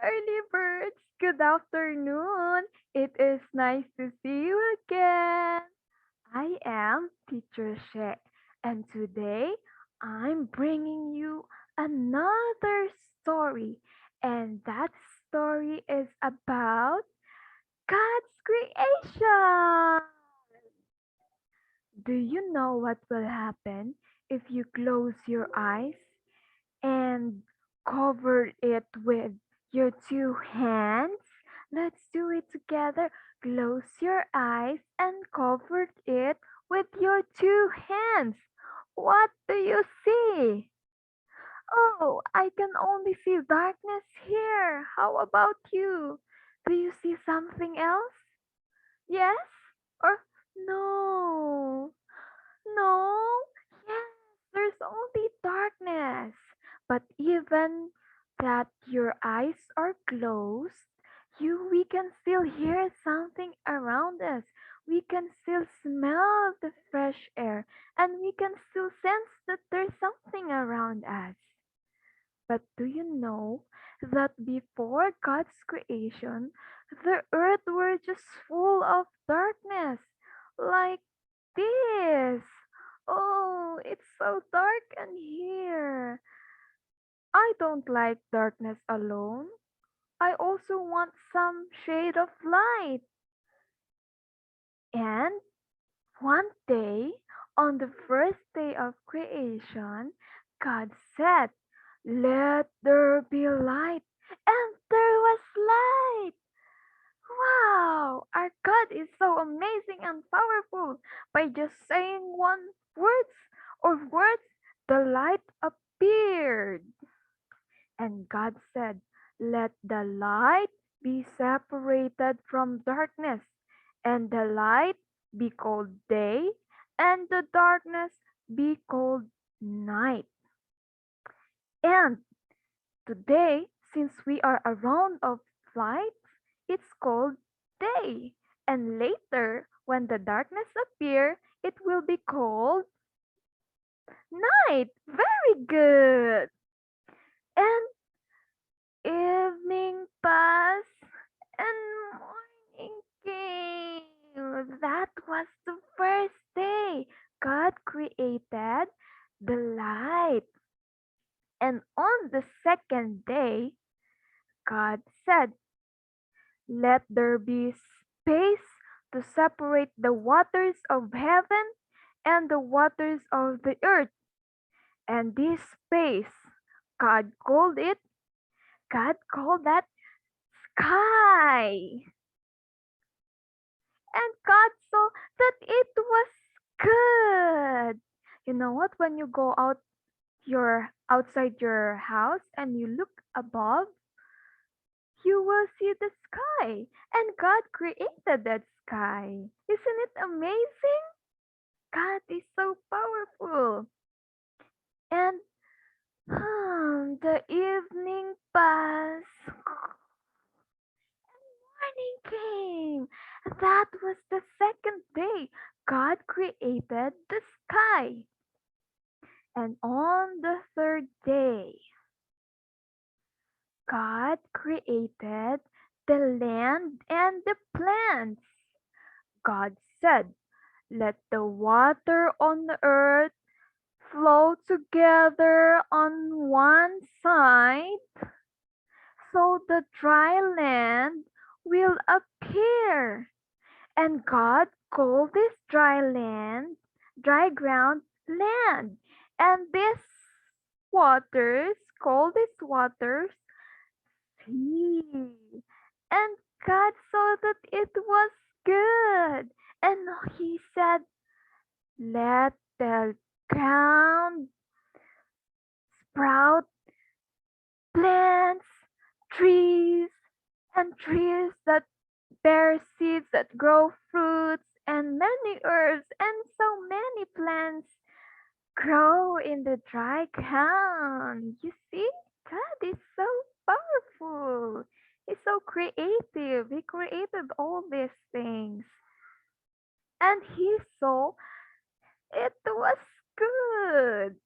early birds. Good afternoon. It is nice to see you again. I am Teacher She, and today I'm bringing you another story. And that story is about God's creation. Do you know what will happen if you close your eyes and cover it with your two hands? Let's do it together. Close your eyes and cover it with your two hands. What do you see? Oh, I can only see darkness here. How about you? Do you see something else? Yes? Or no? No, yes, there's only darkness. But even that your eyes are closed, we can still hear something around us. We can still smell the fresh air and we can still sense that there's something around us. But do you know that before God's creation, the earth were just full of darkness, like this. Oh, it's so dark in here. I don't like darkness alone. I also want some shade of light. And one day, on the first day of creation, God said, "Let there be light." And there was light. Wow! Our God is so amazing and powerful. By just saying one words, the light appeared. And God said, "Let the light be separated from darkness, and the light be called day, and the darkness be called night." And today, since we are around of light, it's called day. And later, when the darkness appear, it will be called night. Very good. And evening passed and morning came. That was the first day God created the light. And on the second day, God said, "Let there be space to separate the waters of heaven and the waters of the earth." And this space, God called it, God called that sky. And God saw that it was good. You know what? When you go outside your house and you look above, you will see the sky. And God created that sky. Isn't it amazing? God is so powerful. And the evening passed. Morning came. That was the second day God created the sky. And on the third day, God created the land and the plants. God said, "Let the water on the earth flow together on one side, so the dry land will appear." And God called this dry ground, land. And these waters, sea. And God saw that it was good. And he said, "Let the ground sprout plants, trees, and trees that bear seeds that grow fruits, and many herbs, and so many plants grow in the dry ground." You see, God is so powerful. He's so creative. He created all these things. And he saw it was good.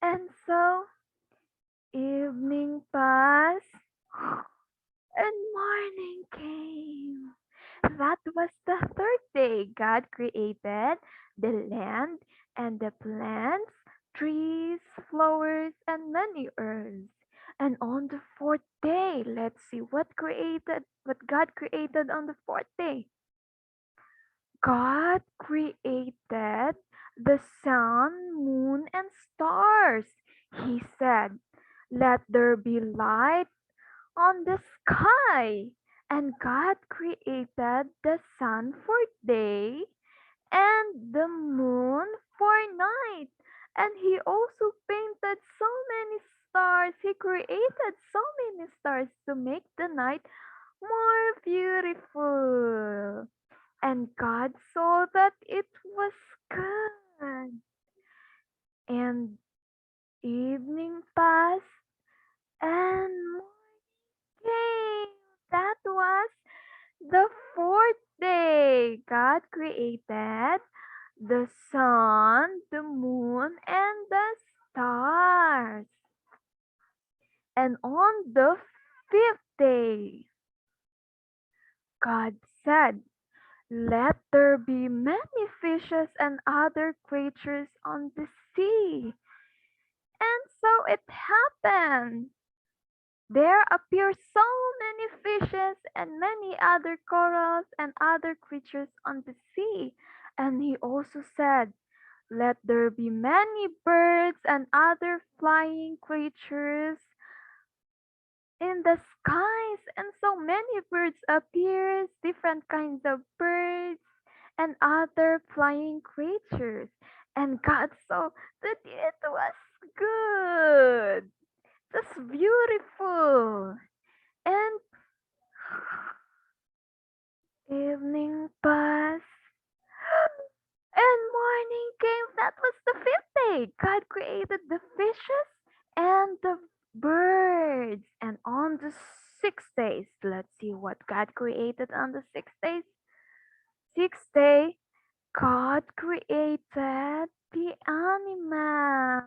And so evening passed was the third day. God created the land and the plants, trees, flowers, and many herbs. And on the fourth day, let's see what God created on the fourth day. God created the sun, moon, and stars. He said, "Let there be light on the sky." And God created the sun for day and the moon for night. And He also painted so many stars. He created so many stars to make the night more beautiful. And God saw that it was good. And evening passed and morning came. That was the fourth day. God created the sun, the moon, and the stars. And on the fifth day, God said, "Let there be many fishes and other creatures on the sea." And so it happened. There appear so many fishes and many other corals and other creatures on the sea. And he also said, "Let there be many birds and other flying creatures in the skies." And so many birds appears, different kinds of birds and other flying creatures. And God saw that it was good. That's beautiful. And evening passed and morning came. That was the fifth day. God created the fishes and the birds. And on the 6 days, let's see what God created on the 6 days. Sixth day, God created the animal.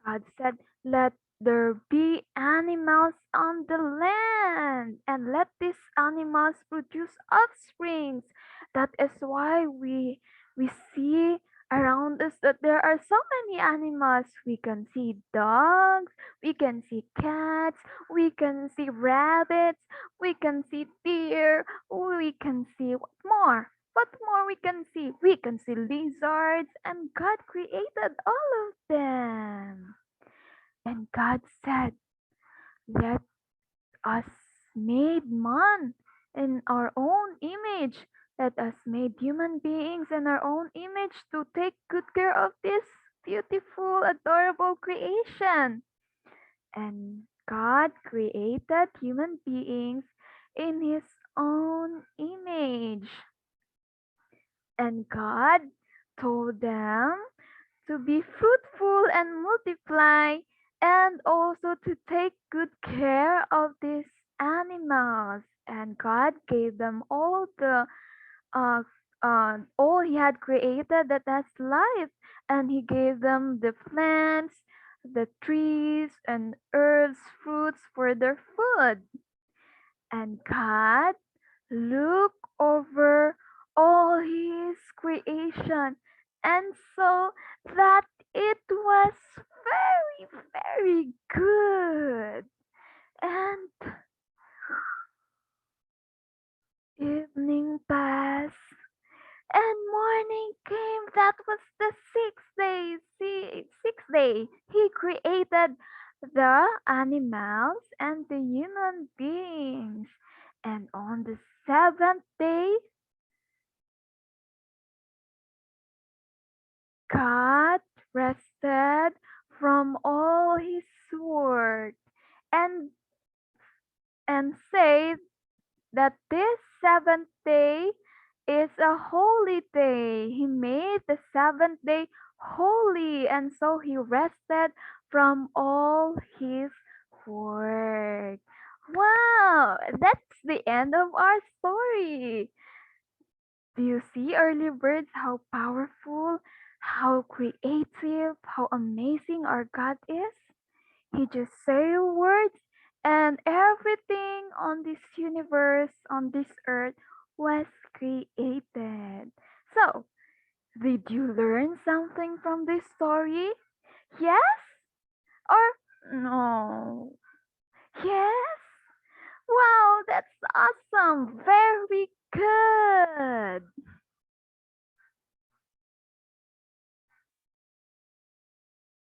God said, "Let there be animals on the land, and let these animals produce offsprings." That is why we see around us that there are so many animals. We can see dogs, we can see cats, we can see rabbits, we can see deer, we can see what more? What more we can see? We can see lizards, and God created all of them. And God said, "Let us make man in our own image. Let us make human beings in our own image to take good care of this beautiful, adorable creation." And God created human beings in his own image. And God told them to be fruitful and multiply, and also to take good care of these animals. And God gave them uh, all He had created that has life, and He gave them the plants, the trees, and herbs, fruits for their food. And God looked over all His creation and saw that it was very, very good. And evening passed and morning came. That was the sixth day. See, sixth day. He created the animals and the human beings. And on the seventh day, God rested from all his work, and said that this seventh day is a holy day. He made the seventh day holy, and so he rested from all his work. Wow, that's the end of our story. Do you see, early birds, how powerful, how creative, how amazing our God is? He just say words, and everything on this universe, on this earth, was created. So, did you learn something from this story? Yes or no? Yes? Wow, that's awesome. Very good.